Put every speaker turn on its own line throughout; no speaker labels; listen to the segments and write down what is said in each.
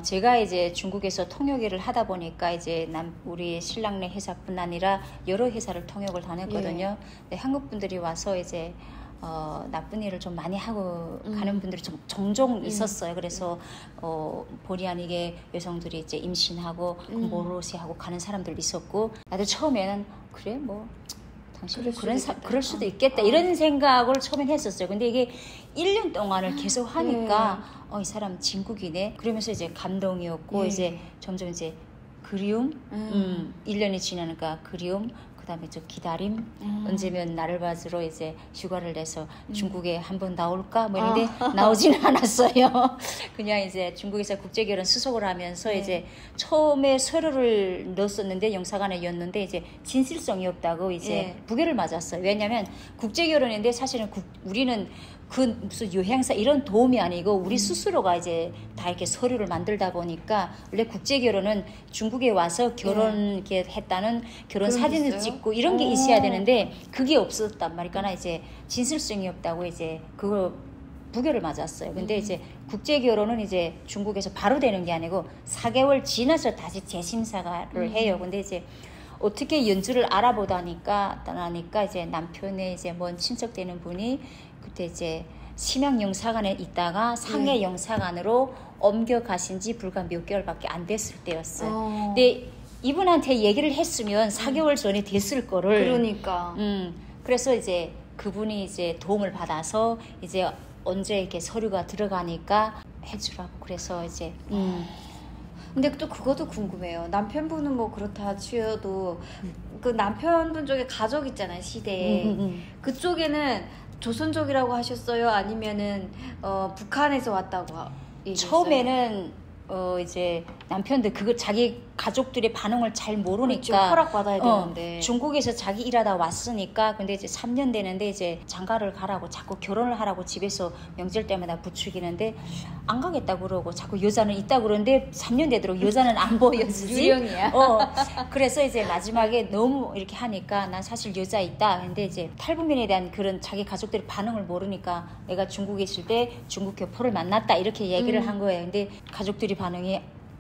제가 이제 중국에서 통역 일을 하다 보니까 이제 우리 신랑네 회사뿐 아니라 여러 회사를 통역을 다녔거든요. 근데 한국 분들이 와서 이제 나쁜 일을 좀 많이 하고 가는 분들이 좀 종종 있었어요. 그래서 본의 아니게 여성들이 이제 임신하고 모로세하고 가는 사람들도 있었고, 나도 처음에는 그래 뭐 당신이 그럴 수도 있겠다 이런 생각을 처음엔 했었어요. 근데 이게 1년 동안을 계속 하니까 이 사람 진국이네 그러면서 이제 감동이었고, 이제 점점 이제 그리움, 1년이 지나니까 그리움, 그다음에 저 기다림, 언제면 나를 받으러 이제 휴가를 내서 중국에 한번 나올까 뭐 이런데 나오지는 않았어요. 그냥 이제 중국에서 국제결혼 수속을 하면서 이제 처음에 서류를 넣었었는데 영사관에였는데 이제 진실성이 없다고 이제 부결을 맞았어요. 왜냐하면 국제결혼인데 사실은 우리는 그 무슨 여행사 이런 도움이 아니고 우리 스스로가 이제 다 이렇게 서류를 만들다 보니까, 원래 국제결혼은 중국에 와서 결혼 이렇게 했다는 결혼 사진을
있어요?
찍고 이런 게 있어야 되는데 그게 없었단 말이니까 이제 진실성이 없다고 이제 그거 부결을 맞았어요. 근데 이제 국제결혼은 이제 중국에서 바로 되는 게 아니고 4개월 지나서 다시 재심사를 해요. 근데 이제 어떻게 연주를 알아보다니까 이제 남편의 이제 먼 친척 되는 분이 그때 이제 심양 영사관에 있다가 상해 영사관으로 옮겨가신 지 불과 몇 개월밖에 안 됐을 때였어요. 근데 이분한테 얘기를 했으면 4개월 전에 됐을 거를.
그러니까.
그래서 이제 그분이 이제 도움을 받아서 이제 언제 이렇게 서류가 들어가니까 해주라고 그래서 이제.
근데 또 그것도 궁금해요. 남편분은 뭐 그렇다 치어도 그 남편분 쪽에 가족 있잖아요, 시대에. 그쪽에는 조선족이라고 하셨어요? 아니면은 북한에서 왔다고 얘기했어요?
처음에는 이제 남편들 그거 자기 가족들의 반응을 잘 모르니까
그렇죠. 허락받아야 되는데
중국에서 자기 일하다 왔으니까. 근데 이제 3년 되는데 이제 장가를 가라고 자꾸 결혼을 하라고 집에서 명절 때마다 부추기는데 안 가겠다 그러고 자꾸 여자는 있다 그러는데 3년 되도록 여자는 안 보여주지.
유령이야.
그래서 이제 마지막에 너무 이렇게 하니까 난 사실 여자 있다. 근데 이제 탈북민에 대한 그런 자기 가족들의 반응을 모르니까 내가 중국에 있을 때 중국 교포를 만났다 이렇게 얘기를 한 거예요. 근데 가족들이 반응이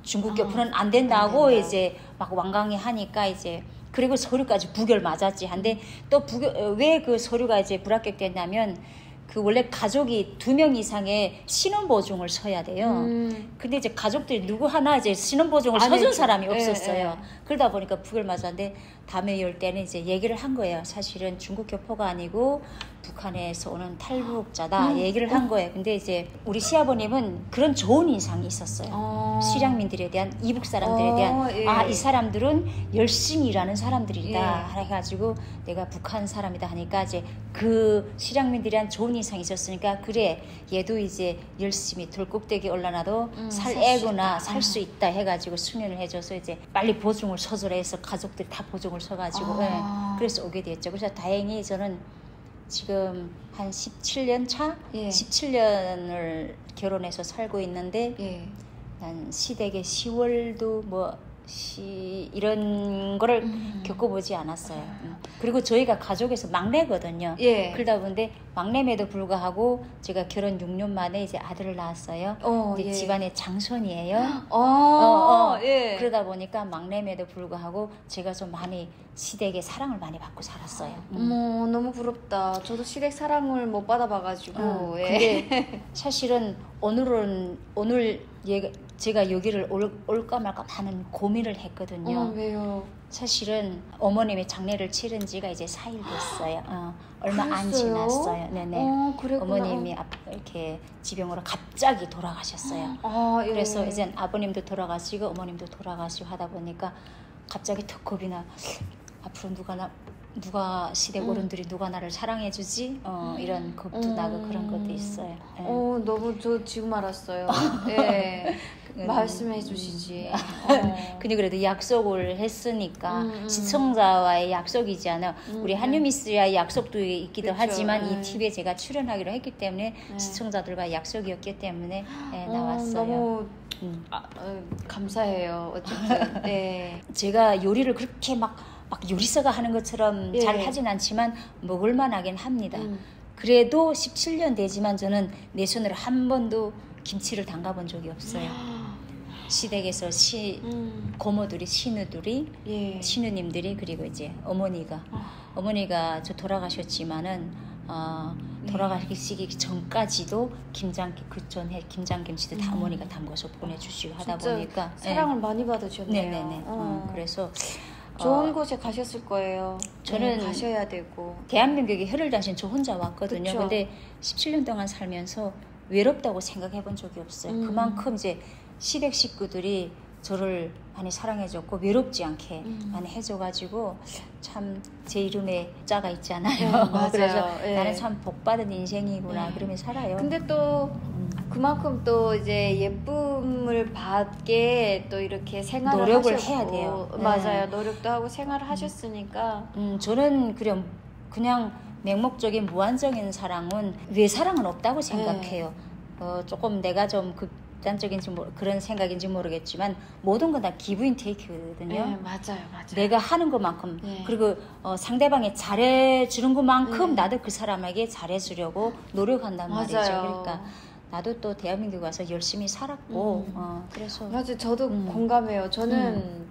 중국 교포는 안 된다고 이제 막 완강히 하니까 이제 그리고 서류까지 부결 맞았지. 한데 또 왜 그 서류가 이제 불합격됐냐면 그 원래 가족이 2명 이상의 신원보증을 서야 돼요. 근데 이제 가족들이 누구 하나 이제 신원보증을 서준 사람이 없었어요. 그러다 보니까 부결 맞았는데 다음에 열 때는 이제 얘기를 한 거예요. 사실은 중국 교포가 아니고 북한에서 오는 탈북자다 얘기를 한 거예요. 근데 이제 우리 시아버님은 그런 좋은 인상이 있었어요. 실향민들에 대한, 이북 사람들에 대한 이 사람들은 열심히 일하는 사람들이다 해가지고 내가 북한 사람이다 하니까 이제 그 실향민들에 대한 좋은 인상이 있었으니까 그래 얘도 이제 열심히 돌꼭대기 올라놔도 살 애구나 살 수 있다 해가지고 수면을 해줘서 이제 빨리 보증을 서주라 해서 가족들이 다 보증을 서가지고 그래서 오게 됐죠. 그래서 다행히 저는 지금 한 17년 차? 17년을 결혼해서 살고 있는데 난 시댁의 시월도 뭐 이런 거를 겪어보지 않았어요. 그리고 저희가 가족에서 막내거든요. 그러다 보니 막내임에도 불구하고 제가 결혼 6년 만에 이제 아들을 낳았어요. 근데 집안의 장손이에요. 그러다 보니까 막내임에도 불구하고 제가 좀 많이 시댁의 사랑을 많이 받고 살았어요.
어머 너무 부럽다. 저도 시댁 사랑을 못 받아봐가지고.
근데 사실은 오늘 제가 여기를 올까 말까 많은 고민을 했거든요.
왜요?
사실은 어머님이 장례를 치른 지가 이제 4일 됐어요. 얼마 안 지났어요. 네네. 어머님이 이렇게 지병으로 갑자기 돌아가셨어요. 그래서 이제 아버님도 돌아가시고 어머님도 돌아가시고 하다 보니까 갑자기 턱 겁이 나. 앞으로 누가 시댁 어른들이 누가 나를 사랑해주지? 이런 겁도 나고 그런 것도 있어요.
너무 저 지금 알았어요. 말씀해 주시지.
근데 그래도 약속을 했으니까 시청자와의 약속이잖아요. 우리 한유미스와의 약속도 있기도 하지만 이 TV에 제가 출연하기로 했기 때문에 시청자들과 약속이었기 때문에 나왔어요.
너무 감사해요. 어쨌든
제가 요리를 그렇게 막 요리사가 하는 것처럼 잘 하진 않지만 먹을만 하긴 합니다. 그래도 17년 되지만 저는 내 손으로 한 번도 김치를 담가본 적이 없어요. 시댁에서 고모들이 신우들이
예.
신우님들이 그리고 이제 어머니가 저 돌아가셨지만은 돌아가시기 전까지도 그 전에 김장김치도 다 어머니가 담궈서 보내주시고 하다 보니까
사랑을 많이 받으셨네요.
네네네. 그래서
좋은 곳에 가셨을 거예요.
저는
가셔야 되고.
대한민국에 혀를 다신 저 혼자 왔거든요.
그쵸.
근데 17년 동안 살면서 외롭다고 생각해 본 적이 없어요. 그만큼 이제 시댁 식구들이 저를 많이 사랑해줬고 외롭지 않게 많이 해줘가지고 참 제 이름에 자가 있잖아요.
맞아요.
그래서
예.
나는 참 복받은 인생이구나 그러면 살아요.
근데 또 그만큼 또 이제 예쁨을 받게 또 이렇게 생활을
노력을
하셨고,
해야 돼요.
맞아요. 노력도 하고 생활을 하셨으니까.
저는 그냥 맹목적인 무한적인 사랑은 외사랑은 없다고 생각해요. 조금 내가 좀 극단적인지 그런 생각인지 모르겠지만 모든 건 다 기브 앤 테이크거든요.
맞아요.
내가 하는 것만큼
네.
그리고 상대방이 잘해주는 것만큼 나도 그 사람에게 잘해주려고 노력한단 말이죠. 그러니까 나도 또 대한민국 와서 열심히 살았고 그래서
맞아요. 저도 공감해요. 저는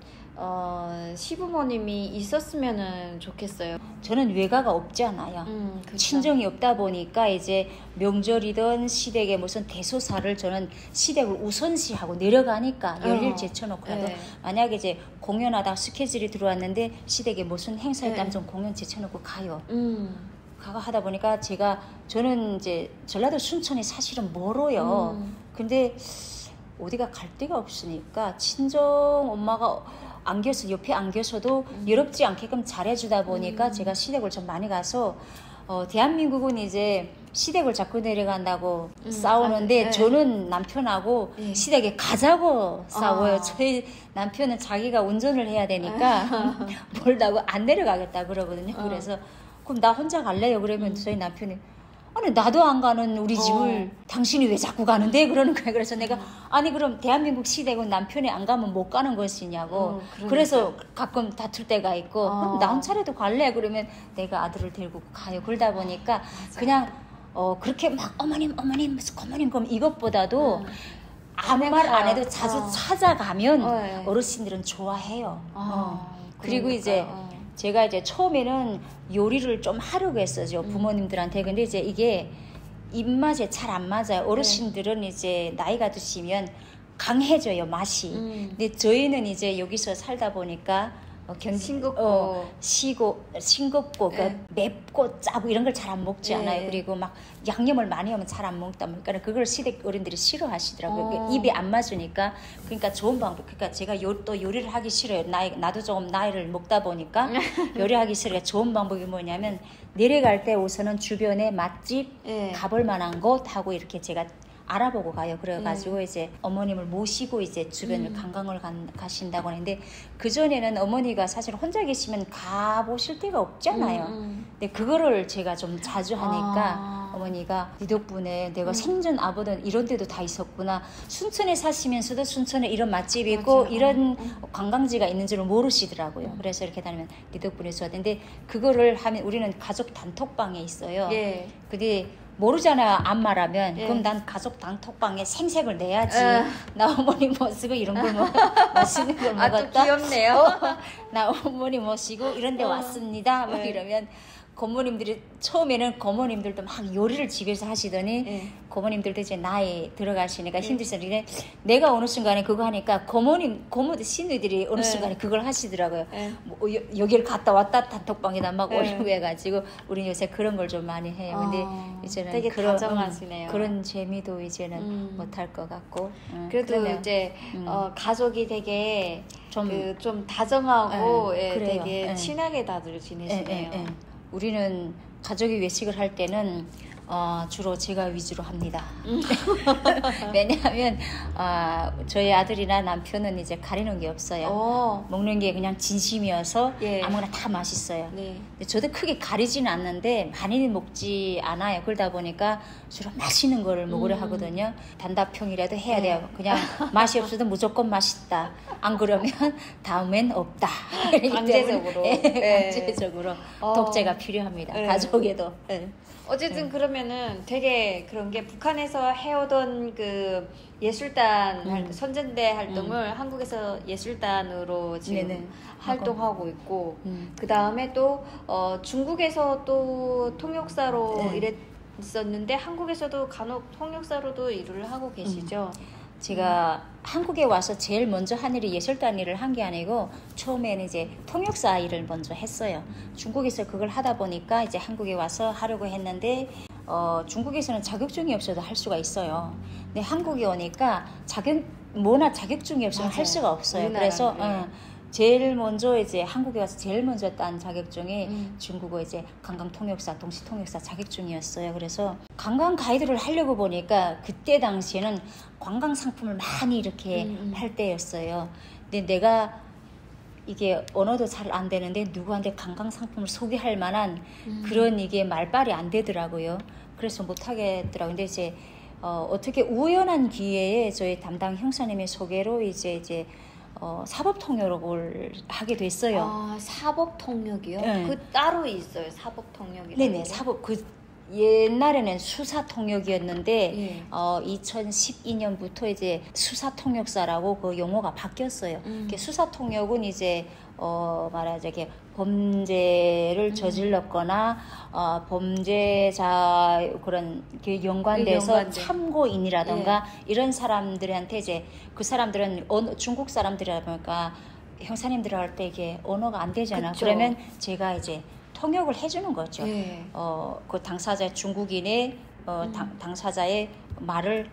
시부모님이 있었으면 좋겠어요.
저는 외가가 없잖아요.
그쵸.
친정이 없다 보니까 이제 명절이든 시댁에 무슨 대소사를 저는 시댁을 우선시하고 내려가니까 열일 제쳐놓고라도
네.
만약에 이제 공연하다 스케줄이 들어왔는데 시댁에 무슨 행사 있다면 좀 공연 제쳐놓고 가요. 가고 하다 보니까 저는 이제 전라도 순천이 사실은 멀어요. 근데 어디가 갈 데가 없으니까 친정 엄마가 옆에 안겨서도 외롭지 않게끔 잘해주다 보니까 제가 시댁을 좀 많이 가서 대한민국은 이제 시댁을 자꾸 내려간다고 싸우는데 저는 남편하고 시댁에 가자고 싸워요. 저희 남편은 자기가 운전을 해야 되니까 멀다고 안 내려가겠다 그러거든요. 그래서 그럼 나 혼자 갈래요? 그러면 저희 남편이 아니 나도 안 가는 우리 집을 당신이 왜 자꾸 가는데? 그러는 거예요. 그래서 내가 아니 그럼 대한민국 시댁은 남편이 안 가면 못 가는 것이냐고. 그래서 가끔 다툴 때가 있고 그럼 나 한 차례도 갈래? 그러면 내가 아들을 데리고 가요. 그러다 보니까 그냥 그렇게 막 어머님 그럼 이것보다도 아무 말 안 해도 자주 찾아가면 어르신들은 좋아해요. 그리고 이제 제가 이제 처음에는 요리를 좀 하려고 했어요. 부모님들한테. 근데 이제 이게 입맛에 잘 안 맞아요. 어르신들은 이제 나이가 드시면 강해져요, 맛이. 근데 저희는 이제 여기서 살다 보니까 싱겁고 맵고 짜고 이런 걸 잘 안 먹지 않아요. 그리고 막 양념을 많이 하면 잘 안 먹다 보니까 그걸 시댁 어른들이 싫어하시더라고요. 입이 안 맞으니까. 그러니까 좋은 방법. 그러니까 제가 또 요리를 하기 싫어요. 나도 조금 나이를 먹다 보니까 요리하기 싫어요. 좋은 방법이 뭐냐면 내려갈 때 우선은 주변에 맛집 가볼 만한 곳 하고 이렇게 제가 알아보고 가요. 그래가지고 이제 어머님을 모시고 이제 주변을 관광을 가신다고 하는데 그전에는 어머니가 사실 혼자 계시면 가보실 데가 없잖아요. 근데 그거를 제가 좀 자주 하니까 어머니가 네 덕분에 내가 생전 아보던 이런 데도 다 있었구나. 순천에 사시면서도 순천에 이런 맛집이 있고 이런 관광지가 있는 줄을 모르시더라고요. 그래서 이렇게 다니면 네 덕분에 좋았는데 그거를 하면 우리는 가족 단톡방에 있어요. 근데 모르잖아요. 안 말하면. 그럼 난 가족 단톡방에 생색을 내야지. 나 어머니 모시고 이런 걸 맛있는 걸 먹었다.
또 귀엽네요.
나 어머니 모시고 이런 데 왔습니다. 막 이러면 고모님들이 처음에는 고모님들도 막 요리를 집에서 하시더니 고모님들도 이제 나이 들어가시니까 힘드시는데 내가 어느 순간에 그거 하니까 고모들 시누이들이 어느 순간에 그걸 하시더라고요. 뭐 여기를 갔다 왔다 단톡방에다 막 올리고 해가지고 우리 요새 그런 걸 좀 많이 해요. 근데 이제는
되게 다정하시네요.
그런 재미도 이제는 못할 것 같고.
그래도
그러네요.
이제 가족이 되게 좀 다정하고 되게 친하게 다들 지내시네요.
우리는 가족이 외식을 할 때는 주로 제가 위주로 합니다. 왜냐하면 저희 아들이나 남편은 이제 가리는 게 없어요. 먹는 게 그냥 진심이어서 아무거나 다 맛있어요. 근데 저도 크게 가리지는 않는데 많이 먹지 않아요. 그러다 보니까 주로 맛있는 거를 먹으려 하거든요. 단답형이라도 해야 돼요. 그냥 맛이 없어도 무조건 맛있다. 안 그러면 다음엔 없다.
강제적으로.
강제적으로 독재가 필요합니다. 가족에도.
어쨌든 그러면은 되게 그런 게 북한에서 해오던 그 예술단 선전대 활동을 한국에서 예술단으로 지금
네네.
활동하고 있고 그 다음에 또 중국에서 또 통역사로 일했었는데 한국에서도 간혹 통역사로도 일을 하고 계시죠.
제가 한국에 와서 제일 먼저 한 일이 예술단 일을 한 게 아니고 처음에는 이제 통역사 일을 먼저 했어요. 중국에서 그걸 하다 보니까 이제 한국에 와서 하려고 했는데 중국에서는 자격증이 없어도 할 수가 있어요. 근데 한국에 오니까 뭐나 자격증이 없으면
맞아요.
할 수가 없어요. 그래서 제일 먼저 이제 한국에 와서 제일 먼저 딴 자격증이 중국어 이제 관광 통역사, 동시 통역사 자격증이었어요. 그래서 관광 가이드를 하려고 보니까 그때 당시에는 관광 상품을 많이 이렇게 팔 때였어요. 근데 내가 이게 언어도 잘 안 되는데 누구한테 관광 상품을 소개할 만한 그런 이게 말발이 안 되더라고요. 그래서 못 하겠더라고요. 근데 이제 어떻게 우연한 기회에 저희 담당 형사님의 소개로 이제 사법통역을 하게 됐어요.
아, 사법통역이요?
네.
그 따로 있어요. 사법통역이.
네네. 옛날에는 수사통역이었는데 2012년부터 이제 수사통역사라고 그 용어가 바뀌었어요. 수사통역은 이제 말하자면 이렇게 범죄를 저질렀거나 범죄자 그런 연관돼서 참고인이라던가 이런 사람들한테 이제 그 사람들은 중국 사람들이라 보니까 형사님들 할 때 이게 언어가 안 되잖아.
그쵸.
그러면 제가 이제 통역을 해주는 거죠.
예.
그 당사자 중국인의 당사자의 말을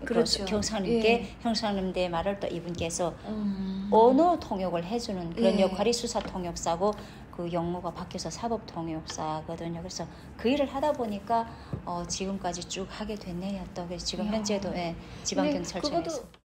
그렇죠.
형사님께 형사님의 말을 또 이분께서 언어 통역을 해주는 그런 역할이 수사 통역사고 그 용어가 바뀌어서 사법 통역사거든요. 그래서 그 일을 하다 보니까 지금까지 쭉 하게 됐네요. 또 지금 현재도 지방경찰청에서.